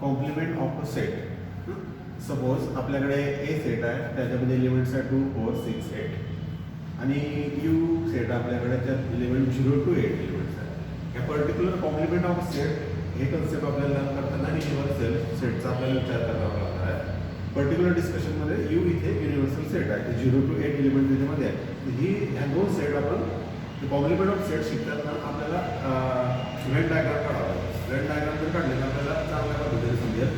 Complement of a set. Suppose आपल्याकडे A set आहे, त्याच्यामध्ये एलिमेंट्स आहे 2, 4, 6, 8 आणि यू सेट आपल्याकडे त्यात एलिमेंट 0 to 8 एलिमेंट्स आहे. या पर्टिक्युलर कॉम्प्लिमेंट ऑफ सेट हे कन्सेप्ट आपल्याला लर्न करताना युनिव्हर्सल सेटचा आपल्याला विचार करावा लागणार आहे. पर्टिक्युलर डिस्कशनमध्ये यू इथे युनिव्हर्सल सेट आहे, 0 to 8 एलिमेंट त्याच्यामध्ये आहे. ही ह्या दोन सेट आपण कॉम्प्लिमेंट ऑफ सेट शिकताना आपल्याला व्हेन डायग्राम काढावा लागतो. व्हेन डायग्राम जर काढले तर आपल्याला चांगल्या पद्धतीने समजेल.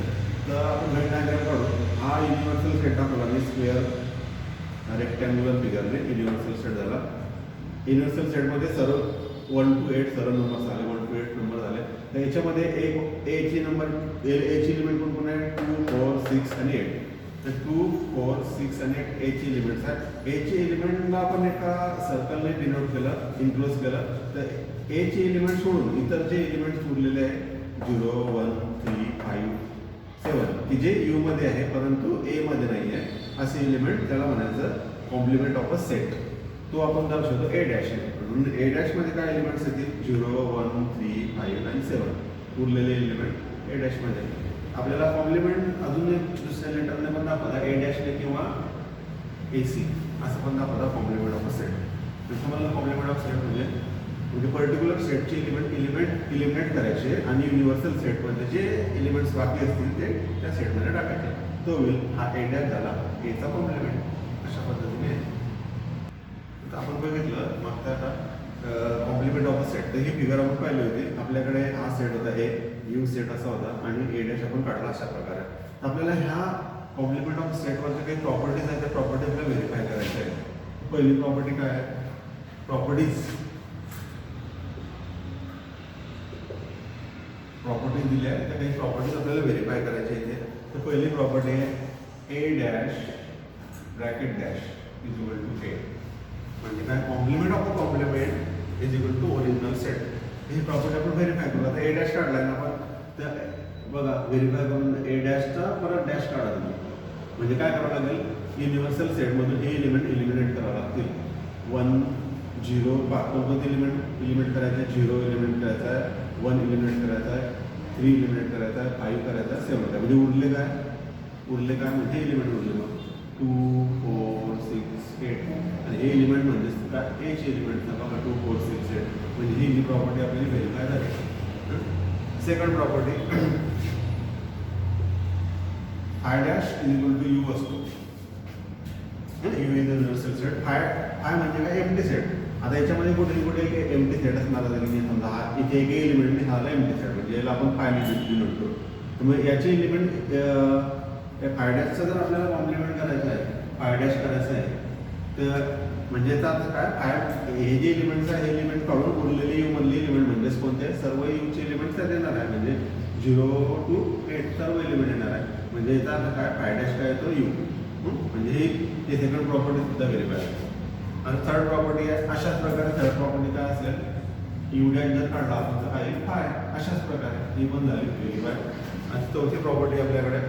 तर आपण व्हेन डायग्राम काढू. हा युनिव्हर्सल सेट दाखवला मी स्क्वेअर रेक्टँग्युलर फिगरने युनिव्हर्सल सेट झाला. युनिव्हर्सल सेटमध्ये सर्व 1 to 8 सर्व नंबर्स आले, 1 to 8 नंबर झाले. तर याच्यामध्ये एची एलिमेंट कोण आहे 2, 4, 6 आणि 8. तर 2, 4, 6 आणि 8 एची एलिमेंट्स आहेत. एची एलिमेंटला आपण एका सर्कलने डिनोट केलं, इन्क्लोज केलं. तर एची एलिमेंट सोडून इतर जे एलिमेंट्स उरलेले आहे 0, 1, 3, 5, 7 की जे यू मध्ये आहे परंतु ए मध्ये नाही आहे, असे एलिमेंट त्याला म्हणायचं कॉम्प्लिमेंट ऑफ अ सेट. तो आपण दर्शवतो ए डॅश. म्हणून ए डॅश मध्ये काय एलिमेंट्स येतील 0, 1, 3, 5 आणि 7 उरलेले एलिमेंट ए डॅश मध्ये. आपल्याला कॉम्प्लिमेंट अजून एक दुसऱ्या लेटरने पण दाखवता ए डॅशने किंवा ए सी असं पण दाखवता कॉम्प्लिमेंट ऑफ अ सेट. तुम्हाला कॉम्प्लिमेंट ऑफ सेट म्हणजे पर्टिक्युलर सेटचे इलिमिनेट करायचे आणि युनिव्हर्सल सेटमध्ये जे एलिमेंट्स बाकी असतील ते त्या सेटमध्ये टाकायचे. तो होईल हा ए डॅश झाला एचा कॉम्प्लिमेंट. अशा पद्धतीने तर आपण बघितलं मग आता कॉम्प्लिमेंट ऑफ अ सेट. तर ही फिगर आपण पाहिली होती. आपल्याकडे हा सेट होता ए यू सेट असा होता आणि ए डॅश आपण काढला अशा प्रकारे. तर आपल्याला ह्या कॉम्प्लिमेंट ऑफ सेटवरच्या काही प्रॉपर्टीज आहेत त्या प्रॉपर्टीजला व्हेरीफाय करायच्या आहे. पहिली प्रॉपर्टी काय आहे प्रॉपर्टीज दिल्या आहेत त्या काही प्रॉपर्टीज आपल्याला व्हेरीफाय करायच्या इथे. तर पहिली प्रॉपर्टी आहे A dash bracket dash is equal to A. म्हणजे काय complement of A complement is equal to original set. ही प्रॉपर्टी आपण व्हेरीफाय करू. आता ए डॅश काढलाय ना आपण, तर बघा व्हेरीफाय करून ए डॅशचा परत डॅश काढा तुम्ही. म्हणजे काय करावं लागेल युनिव्हर्सल सेटमधून हे एलिमेंट इलिमिनेट करावं लागतील. 1, 0 कोणतं एलिमेंट करायचं आहे 0 एलिमेंट करायचा आहे, 1 एलिमिनेट करायचा आहे, 3 एलिमिनेट करायचा आहे, 5 करायचा आहे, 7 म्हणजे उरले काय म्हणजे एलिमेंट उरले मग 2, 4, 6, 8 आणि हे एलिमेंट म्हणजे काय एचे एलिमेंट बघा 2, 4, 6, 8 म्हणजे ही प्रॉपर्टी आपल्याला व्हेरीफाय झाली. Second property phi dash is equal to U असतो. U is universal set. Phi म्हणजे काय एम्प्टी सेट. आता याच्यामध्ये कुठे एक एम्प्टी सेट असणार आहे की समजा हा इथे एक एलिमेंट हाला एम्प्टी सेट म्हणजे याला आपण फाय डिनोट करू. तर मग याचे एलिमेंट फाय डॅशचं जर आपल्याला कॉम्प्लिमेंट करायचं आहे फाय डॅश करायचं आहे तर म्हणजे आता काय हे जे एलिमेंट्स आहे हे एलिमेंट काढून उरलेले यू मधले एलिमेंट म्हणजेच कोणते सर्व यूचे एलिमेंट्स त्यात येणार आहे. म्हणजे 0 to 8 सर्व एलिमेंट येणार आहे. म्हणजे याचा आता काय फाय डॅश काय येतो यू. म्हणजे हे सेकंड प्रॉपर्टी सुद्धा व्हेरीफाय आहे. आणि थर्ड प्रॉपर्टी आहे अशाच प्रकारे. थर्ड प्रॉपर्टी काय असेल यू डॅश जर काढला आपण तर काय फाय अशाच प्रकारे ही पण झाली व्हेरीफाय. आणि चौथी प्रॉपर्टी आपल्याकडे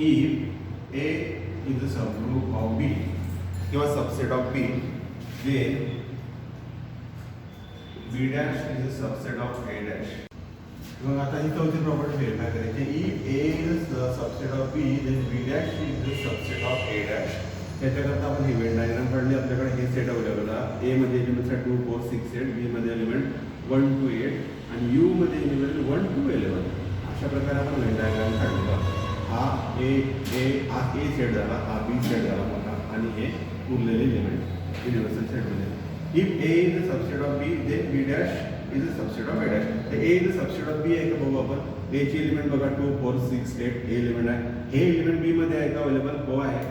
if A is a subgroup of B किंवा subset of B then B dash is a subset of A dash. मग आता ही चौथी प्रॉपर्टी व्हेरीफाय करायची. If A is a subset of B then B dash is a subset of A dash. त्याच्याकरता आपण ही Venn diagram काढली. आपल्याकडे हे सेट अवेलेबल आहे. ए मध्ये एलिमेंट्स आहे 2, 4, 6, 8. बी मध्ये एलिमेंट 1 to 8 आणि यू मध्ये एलिमेंट 1 to 11. अशा प्रकारे आपण वेन डायग्राम काढलेला. हा ए हा ए सेट झाला, हा बी सेट झाला मोठा आणि हे उरलेले एलिमेंट युनिव्हर्सल सेटमध्ये. If A is a subset of B then B dash is a subset of A dash. तर A is a subset of B आहे का बघू आपण. ए ची एलिमेंट बघा 2, 4, 6, 8 हे एलिमेंट आहे. हे एलिमेंट बी मध्ये आहे का अवेलेबल हो आहे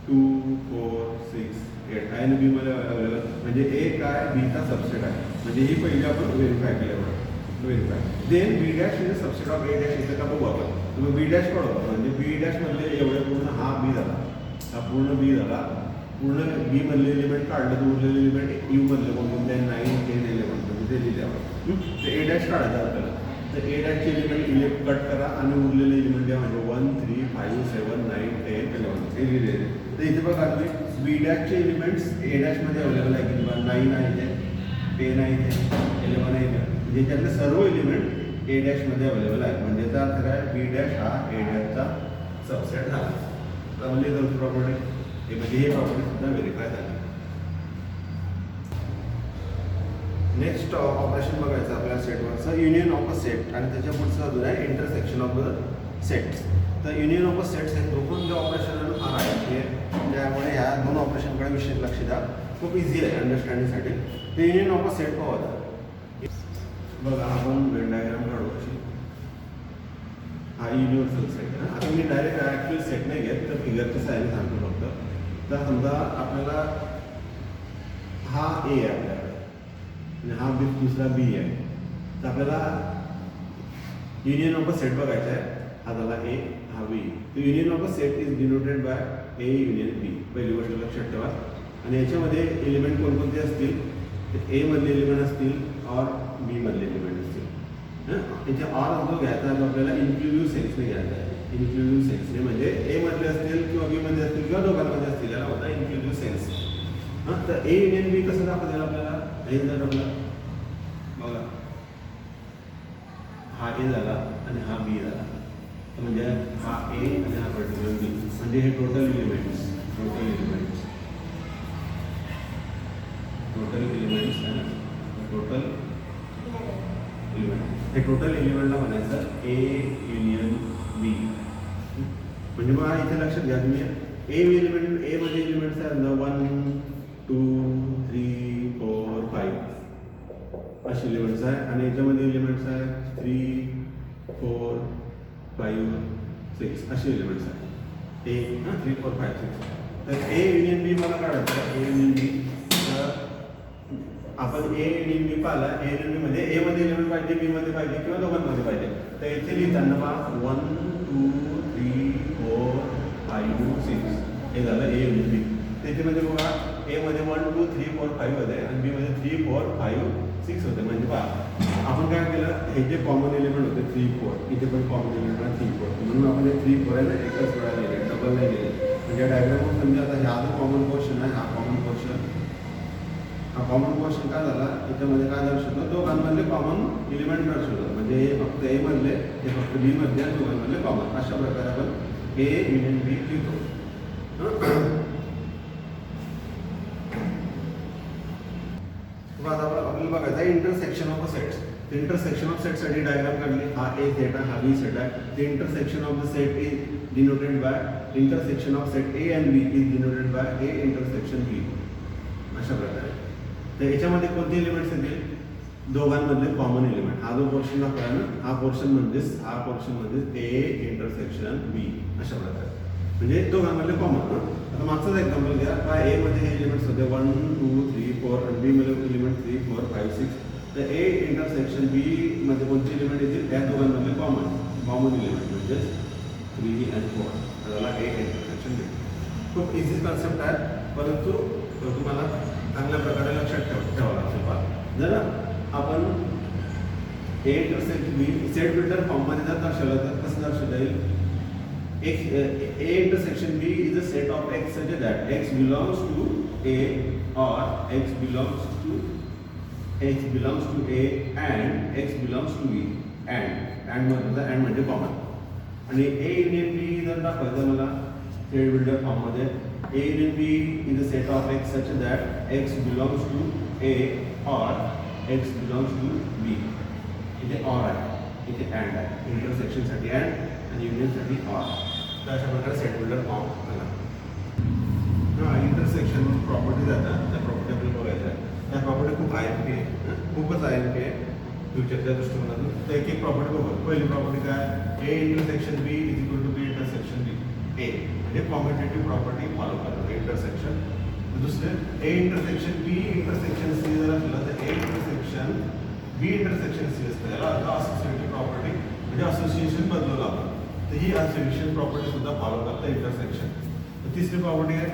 2, 4, 6, 8 आहे आणि बी मध्ये अवेलेबल. म्हणजे ए काय बीचा सबसेट आहे. म्हणजे ही पहिली आपण व्हेरीफाय केल्यावर verify. Then B dash is a subset of A dash येतं का बघू आपण. मग बी डॅश काढू म्हणजे बी डॅश मधले एवढे पूर्ण हा बी झाला, हा पूर्ण बी झाला. पूर्ण बी मधले एलिमेंट काढलं तर उरलेले एलिमेंट यू मधले कोणते 9, 10, 11 म्हणजे ते लिहिले आपण. तर ए डॅश काढायचं आपल्याला. तर ए डॅशचे एलिमेंट कट करा आणि उरलेले एलिमेंट द्या म्हणजे 1, 3, 5, 7, 9, 10, 11 हे लिहिलेले. तर इथे बघा तुम्ही बी डॅशचे एलिमेंट्स ए डॅशमध्ये अवेलेबल आहे की 9 आहे इथे, 10 आहे इथे, 11 आहे इथे. म्हणजे त्यातले सर्व एलिमेंट ए डॅशमध्ये अवेलेबल आहे. म्हणजे त्याचा अर्थ काय, बी डॅश हा ए डॅशचा सबसेट झाला. तर म्हणजे दुसरी प्रॉपर्टी हे म्हणजे ही प्रॉपर्टी सुद्धा व्हेरीफाय झाली. नेक्स्ट ऑपरेशन बघायचं आपल्या सेटवरचं युनियन ऑफ अ सेट आणि त्याच्या पुढचं अजून आहे इंटरसेक्शन ऑफ द सेट्स. तर युनियन ऑफ अ सेट्स हे दोन जे ऑपरेशन फार आहेत हे त्यामुळे ह्या दोन ऑपरेशनकडे विशेष लक्ष द्या. खूप इझी आहे अंडरस्टँडिंगसाठी. ते युनियन ऑफ अ सेट पाहू. बघा आपण वेन डायग्राम काढू अशी. हा युनिव्हर्सल सेट आहे. आता मी डायरेक्ट ॲक्च्युअल सेट नाही घेत तर फिगरच्या साहाय्याने सांगतो फक्त. तर समजा आपल्याला हा ए आहे आपल्याकडे आणि हा बी दुसरा बी आहे. तर आपल्याला युनियन ऑफ अ सेट बघायचा आहे. हा झाला ए हा बी. तर union of a set is denoted by A union B. पहिली गोष्ट लक्षात ठेवा. आणि याच्यामध्ये एलिमेंट कोणकोणते असतील, ए मधले एलिमेंट असतील और बी मधले एलिमेंट असतील. याच्या ऑर जो घ्यायचा आहे तो आपल्याला इन्क्लुझिव्ह सेन्सने घ्यायचा आहे. इन्क्लुझिव्ह सेन्सने म्हणजे ए मधले असतील किंवा बी मध्ये असतील किंवा दोघांमध्ये असतील, याला होता इन्क्लुझिव्ह सेन्स. तर ए युनियन बी कसं दाखवता येईल आपल्याला, हे जर आपला बघा हा ए झाला आणि हा बी झाला. म्हणजे हा ए आणि हा पर्टिक्युलर बी म्हणजे हे टोटल एलिमेंट्स हे टोटल एलिमेंटला म्हणायचं ए युनियन बी. म्हणजे मग इथे लक्षात घ्या तुम्ही ए एलिमेंट ए मध्ये एलिमेंट्स आहेत 1 2 3 4 5 असे एलिमेंट्स आहे आणि याच्यामध्ये एलिमेंट्स आहेत 3 4 5 6 असे एलिमेंट्स आहेत. ए 3 4 5 6. तर ए युनियन बी मला काढायचं. ए युनियन बी आपण ए युनियन बी पाहिला. ए युनियन बी मध्ये ए मध्ये एलिमेंट पाहिजे, बी मध्ये पाहिजे किंवा दोघांमध्ये पाहिजे. तर इथे लिहिताना पहा 1 2 3 4 5 6 हे झालं ए युनियन बी. त्याच्यामध्ये बघा ए मध्ये 1 2 3 4 5 होते आणि बी मध्ये 3 4 5 6 होते. म्हणजे पहा आपण काय केलं, हे जे कॉमन एलिमेंट होते 3 4 इथे पण कॉमन एलिमेंट आहे 3 4 म्हणून आपण हे 3 4 आहे ना एकच वेळा लिहिले, डबल नाही लिहिले. म्हणजे डायग्राम समजा आता हा जो कॉमन पोर्शन आहे, हा कॉमन पोर्शन काय झाला, याच्यामध्ये काय दर्शवतो, दोघांमधले कॉमन एलिमेंट दर्शवतो. म्हणजे हे फक्त ए मधले, हे फक्त बी मधले आणि दोघांमधले कॉमन. अशा प्रकारे आपण ए युनियन बी लिहितो. आता आपल्याला बघायचं आहे intersection of a sets. Intersection of set साठी डायग्राम काढली. हा ए सेट आहे, हा बी सेट आहे. The intersection of the set is denoted by intersection of set A and B is denoted by A intersection B. अशा प्रकारे. तर याच्यामध्ये कोणते एलिमेंट्स येतील, दोघांमधले कॉमन एलिमेंट. हा जो पोर्शन दाखवला ना, हा पोर्शन म्हणजेच ए इंटरसेक्शन बी. अशा प्रकारे म्हणजे दोघांमधले कॉमन. आता मागचाच एक्झाम्पल घ्या. का ए मध्ये हे एलिमेंट्स होते 1 2 3 4 आणि बी मध्ये एलिमेंट 3 4 5 6. तर ए इंटरसेक्शन बी मध्ये कोणते एलिमेंट येतील, त्या दोघांमधले कॉमन एलिमेंट म्हणजे 3 आणि 4. त्याला ए इंटरसेक्शन बी. खूप इझी कन्सेप्ट आहे, परंतु तुम्हाला चांगल्या प्रकारे लक्षात ठेवावं लागतं. जर आपण A intersection B set builder फॉर्ममध्ये जर दर्शवलं तर कसं दर्शवता येईल, A intersection B is a set of X such that X belongs to A or X belongs to A and X belongs to B and म्हणजे कॉमन. आणि A union B जर दाखवायचं मला सेट बिल्डर फॉर्म मध्ये, A union B is a set of X such that X belongs to A or X belongs to B. इथे or आहे, इथे and आहे. इंटरसेक्शन साठी and आणि युनियन साठी or. तर अशा प्रकारे सेट बिल्डर फॉर्म झाला. इंटरसेक्शन प्रॉपर्टी जातात, त्या प्रॉपर्टी आपल्याला बघायच्या आहे. त्या प्रॉपर्टी खूप IMP आहे, खूपच IMP आहे फ्युचरच्या दृष्टिकोनातून. तर एक प्रॉपर्टी बघू. पहिली प्रॉपर्टी काय, A intersection B is equal to B intersection B. ए म्हणजे कॉम्युटेटिव्ह प्रॉपर्टी फॉलो करतात इंटरसेक्शन. दुसरे A intersection B intersection C जर असलं तर A intersection B intersection C असतं. याला असोसिएटिव्ह प्रॉपर्टी म्हणजे असोसिएशन बदलवलं आपण. तर ही असोसिएशन प्रॉपर्टी सुद्धा फॉलो करतं इंटरसेक्शन. तिसरी प्रॉपर्टी आहे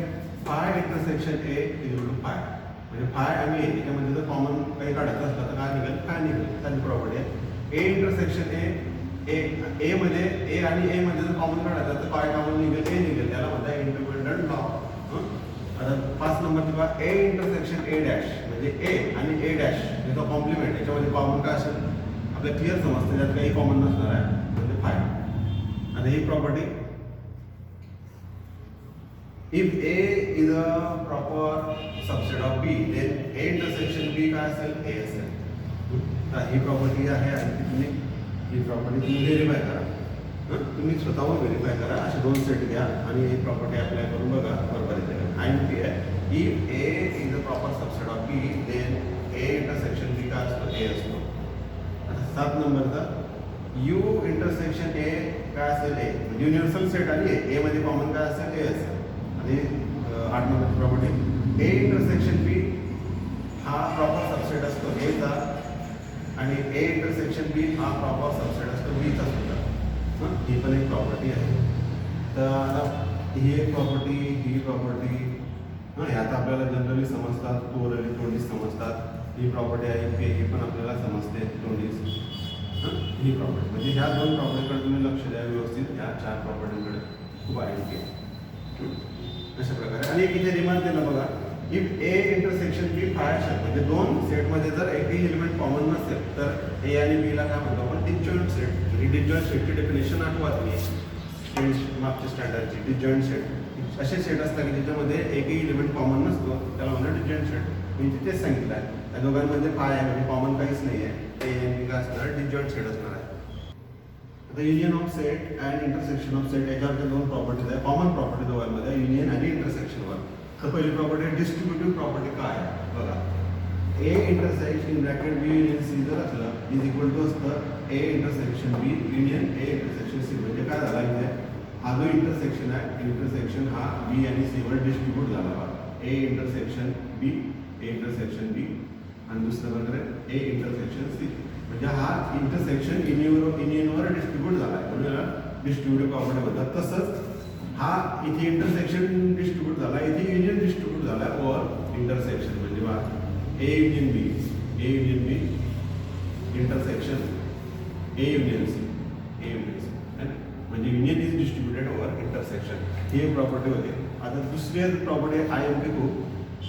phi intersection A is equal to phi. म्हणजे फाय आणि ए याच्यामध्ये जर कॉमन काही काढायचं असलं तर काय निघेल, फाय निघेल. त्याची प्रॉपर्टी आहे ए इंटरसेक्शन ए मध्ये ए आणि ए मध्ये जर कॉमन काढायचं तर फाय कॉमन निघेल, ए निघेल. त्याला म्हणतात इंडिपेंडंट लॉ. आता 5 नंबरची बघा ए इंटरसेक्शन ए डॅश म्हणजे ए आणि ए डॅश याचा कॉम्प्लिमेंट. याच्यामध्ये कॉमन काय असेल, आपल्याला क्लिअर समजतं त्यात काही कॉमन नसणार आहे म्हणजे फाय. आणि ही property if A is a proper subset of B then A intersection B काय असेल ए असेल. तर ही प्रॉपर्टी आहे आणि ती तुम्ही ही प्रॉपर्टी तुम्ही व्हेरीफाय करा. तुम्ही स्वतःहून व्हेरीफाय करा. असे 2 सेट घ्या आणि ही प्रॉपर्टी अप्लाय करून बघा बरोबर येते. IMP आहे if A is a proper subset of B then A intersection B काय असतो ए असतो. आता 7 नंबरचा यू इंटरसेक्शन ए काय असेल ए म्हणजे युनिव्हर्सल सेट आणि ए मध्ये कॉमन काय असेल ए असेल. आणि 8 नंबरची प्रॉपर्टी ए इंटरसेक्शन बी हा प्रॉपर सबसेट असतो एचा आणि ए इंटरसेक्शन बी हा प्रॉपर सबसेट असतो बीचा सुद्धा. ही पण एक प्रॉपर्टी आहे. तर आता ही एक प्रॉपर्टी ही प्रॉपर्टी ह्यात आपल्याला जनरली समजतात ओरली तोंडीच समजतात. ही प्रॉपर्टी आहे ही पण आपल्याला समजते तोंडीच. ही प्रॉपर्टी म्हणजे ह्या 2 प्रॉपर्टीकडे तुम्ही लक्ष द्या व्यवस्थित. ह्या 4 प्रॉपर्टीकडे खूप आहे अशा प्रकारे. आणि एक इथे रिमार्क दिलं बघा if A intersection B phi असेल म्हणजे 2 सेटमध्ये जर एकही एलिमेंट कॉमन नसेल तर ए आणि बीला काय म्हणतो आपण डिसजॉइंट सेट. म्हणजे डिसजॉइंट सेटची डेफिनेशन आठवा तुम्ही मागच्या स्टँडर्डची. डिसजॉइंट सेट असे सेट असतात की ज्याच्यामध्ये एकही एलिमेंट कॉमन नसतो त्याला म्हणतात डिसजॉइंट सेट. मी तिथेच सांगितलं आहे त्या दोघांमध्ये फाय आहे म्हणजे कॉमन काहीच नाही आहे. ए आणि बी काय असणार डिसजॉइंट सेट असणार आहे. आता union of set and intersection of set याच्यावरच्या 2 प्रॉपर्टीज आहे. कॉमन प्रॉपर्टी दोघांमध्ये युनियन आणि इंटरसेक्शनवर. तर पहिली प्रॉपर्टी डिस्ट्रीब्युटिव्ह प्रॉपर्टी काय आहे बघा. A intersection bracket B union C जर असलं इज इक्वल टू असतं A intersection B union A intersection C. म्हणजे काय झाला इथे हा जो इंटरसेक्शन आहे इंटरसेक्शन हा बी आणि सी वर डिस्ट्रीब्यूट झाला बा. ए intersection B A intersection B आणि दुसरं प्रकारे ए इंटरसेक्शन सी. म्हणजे हा इंटरसेक्शन युनियनवर डिस्ट्रीब्यूट झाला आहे म्हणून डिस्ट्रीब्युटिव्ह प्रॉपर्टी म्हणतात. तसंच हा इथे इंटरसेक्शन डिस्ट्रीब्यूट झाला इथे युनियन डिस्ट्रीब्यूट झाला ओव्हर इंटरसेक्शन. म्हणजे बा A union B intersection A union C म्हणजे union is distributed over intersection. ही प्रॉपर्टी होते. आता दुसरी प्रॉपर्टी IMP खूप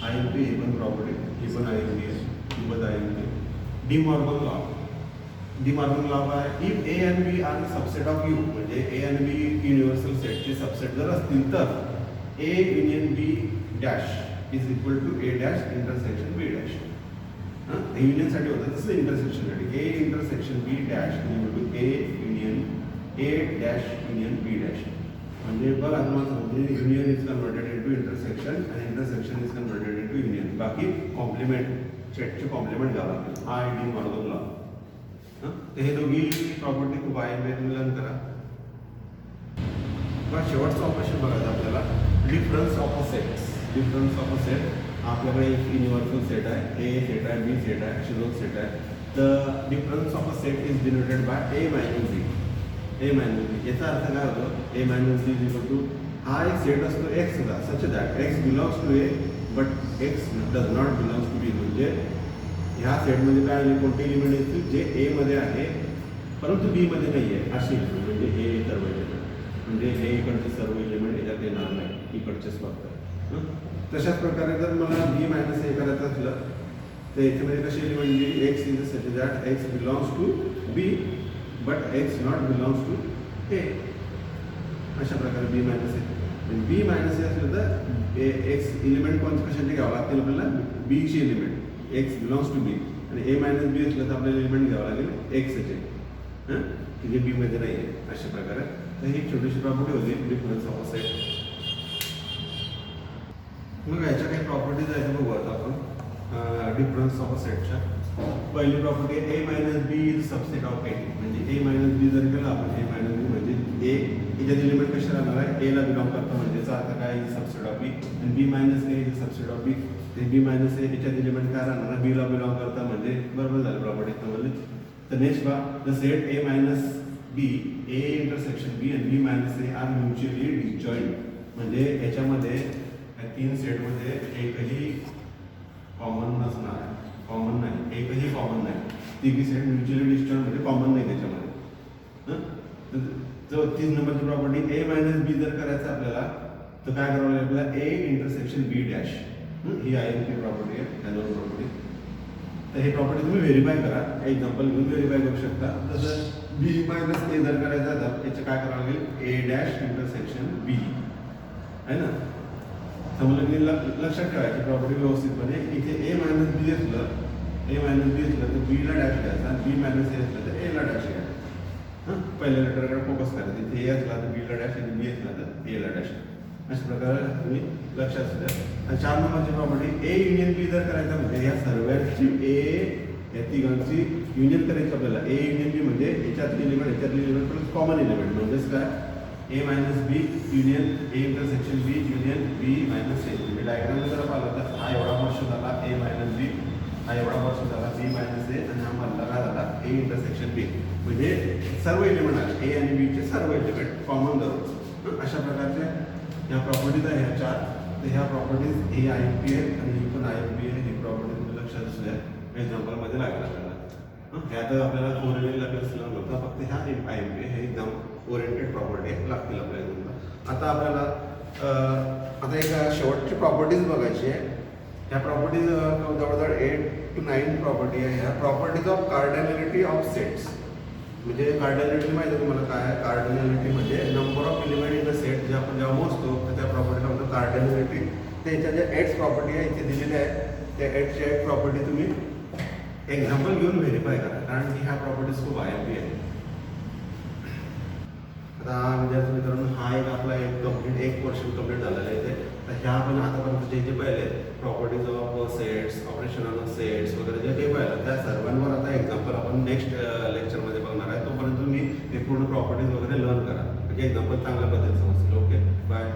IMP ही पण प्रॉपर्टी ही पण IMP आहे ही पण IMP. डी मॉर्गन लॉ आहे if A and B are subset of U म्हणजे ए आणि बी युनिव्हर्सल सेटचे सबसेट जर असतील तर A union B dash is equal to A dash intersection B dash. हे युनियनसाठी होतं तसं इंटरसेक्शनसाठी A intersection B dash equal to A union A dash union B dash. म्हणजे बघा तुम्हाला समजते union is converted into intersection and intersection is converted into union. बाकी कॉम्प्लिमेंट सेटचे कॉम्प्लिमेंट घ्यावं लागतील. हा डी मॉर्गन लॉ. तर हे दोघी प्रॉपर्टी खूप आहे तुम्ही लर्न करा. बघा शेवटचं ऑपरेशन बघायचं आपल्याला difference of a set. Difference of a set आपल्याकडे एक युनिव्हर्सल सेट आहे ए सेट आहे बी सेट आहे असे 2 सेट आहे. तर difference of a set is denoted by A minus B. A minus B याचा अर्थ काय होतो A minus B is equal to हा एक सेट असतो एक्सचा such that X belongs to A but X does not belongs to B. म्हणजे ह्या सेटमध्ये काय आहे कोणते एलिमेंट असतील जे ए मध्ये आहे परंतु बी मध्ये नाही आहे असे एलिमेंट म्हणजे हे सर्व एलिमेंट म्हणजे हे इकडचे सर्व एलिमेंट याच्यात येणार नाही इकडचेच फक्त. तशाच प्रकारे जर मला बी मायनस ए करायचं असलं तर याच्यामध्ये कसे एलिमेंट म्हणजे X is such that X belongs to B but X not belongs to A. अशा प्रकारे बी मायनस ए बी मायनस ए असलं तर एक्स एलिमेंट कोणते कशाचे घ्यावं लागतील आपल्याला बीचे एलिमेंट एक्स बिलॉंग्स टू बी आणि ए मायनस बी असलं तर आपल्याला एलिमेंट घ्यावं लागेल एक्सचे की जे बी मध्ये नाही आहे अशा प्रकारे. तर ही छोटीशी प्रॉपर्टी होती डिफरन्स ऑफ अ सेट. मग याच्या काही प्रॉपर्टीज आहेत बघू आता आपण डिफरन्स ऑफ अ सेटच्या. पहिली property A minus B is subset of A. म्हणजे ए मायनस बी जर केलं आपण ए मायनस बी म्हणजे ए याच्यात एलिमेंट कशा राहणार आहे एला बिलॉंग करतो म्हणजे याचा अर्थ काय इज सबसेट ऑफ बी आणि B minus A is subset of B. ते बी मायनस ए याच्यात एलिमेंट काय राहणार बीला बिलॉंग करता म्हणजे बरोबर झालं प्रॉपर्टी समजली. तर नेक्स्ट बा the set A minus B A intersection B आणि B minus A are mutually disjoint. म्हणजे याच्यामध्ये या 3 सेटमध्ये एकही कॉमन नसणार आहे. कॉमन नाही एकही कॉमन नाही. तिघी सेट म्युच्युअली डिसजॉईंट म्हणजे कॉमन नाही त्याच्यामध्ये. जो 3 नंबरची प्रॉपर्टी ए मायनस बी जर करायचं आपल्याला तर काय करावं लागेल आपल्याला ए इंटरसेक्शन बी डॅश. ही IMP प्रॉपर्टी आहे या 2 प्रॉपर्टी. तर हे प्रॉपर्टी तुम्ही व्हेरीफाय करा. एक्झाम्पल घेऊन व्हेरीफाय करू शकता. तसं बी मायनस ए जर करायचं तर याचं काय करावं लागेल, ए डॅश इंटरसेक्शन बी आहे ना. समजलं की लक्षात ठेवायची प्रॉपर्टी व्यवस्थितपणे. इथे ए मायनस बी असलं तर बीला डॅश द्यायचा आणि बी मायनस ए असलं तर एला डॅश द्यायचा. हां, पहिल्या लेटरकडे फोकस करायचं. इथे ए असला तर बीला डॅश आणि बी असला तर एला डॅश. अशा प्रकारे तुम्ही लक्षात द्या. आणि 4 नंबरची प्रॉपर्टी ए युनियन बी जर करायचं म्हणजे या सर्वांची या तिघांची युनियन करायची आपल्याला. ए युनियन बी म्हणजे याच्यातली एलिमेंट प्लस कॉमन एलिमेंट म्हणजेच काय, A minus B union A intersection B union B minus A. म्हणजे डायग्राम जर पाहिला तर हा एवढा वर्ष झाला ए मायनस बी, हा एवढा वर्ष झाला बी मायनस ए आणि हा मधला काय झाला ए इंटरसेक्शन बी. म्हणजे सर्व एलिमेंट आले ए आणि बीचे सर्व एलिमेंट कॉमन धरून. अशा प्रकारच्या ह्या प्रॉपर्टीज आहे ह्या 4. तर ह्या प्रॉपर्टीज हे आय एम पी आहे आणि ही पण आय एम पी आहे. ही प्रॉपर्टी तुम्ही लक्षात असू द्या. एक्झाम्पलमध्ये लागेल आपल्याला. ह्यात आपल्याला ओरिजिनल लागेल नव्हता, फक्त ह्या आय एम पी हे एक्झाम ओरिएंटेड प्रॉपर्टी लागतील आपल्या एक्झामला. आता आपल्याला आता एक शेवटची प्रॉपर्टीज बघायची आहे. ह्या प्रॉपर्टीज जवळजवळ 8 to 9 प्रॉपर्टी आहे. ह्या प्रॉपर्टीज ऑफ कार्डिनॅलिटी ऑफ सेट्स. म्हणजे कार्डिनॅलिटी माहिती आहे तुम्हाला काय आहे. कार्डिनॅलिटी म्हणजे number of element in the set. जे आपण जेव्हा मोजतो तर त्या प्रॉपर्टीला म्हणतो कार्डिनॅलिटी. त्याच्या ज्या एट्स प्रॉपर्टी आहे इथे दिलेल्या आहे, त्या एट्सच्या 8 प्रॉपर्टी तुम्ही एक्झाम्पल घेऊन व्हेरीफाय करा, कारण की ह्या प्रॉपर्टीज खूप आय एम पी आहे. आता विद्यार्थी मित्रांनो, हा एक आपला एक पोर्शन कम्प्लीट झालेला आहे इथे. तर ह्या आपण आतापर्यंत जे पाहिले properties of sets, operation on sets वगैरे जे काही पाहिलं त्या सर्वांवर आता एक्झाम्पल आपण नेक्स्ट लेक्चरमध्ये बघणार आहे. तोपर्यंत तुम्ही हे पूर्ण प्रॉपर्टीज वगैरे लर्न करा, म्हणजे एक्झाम्पल चांगल्या पद्धतीने समजतील. Okay, bye.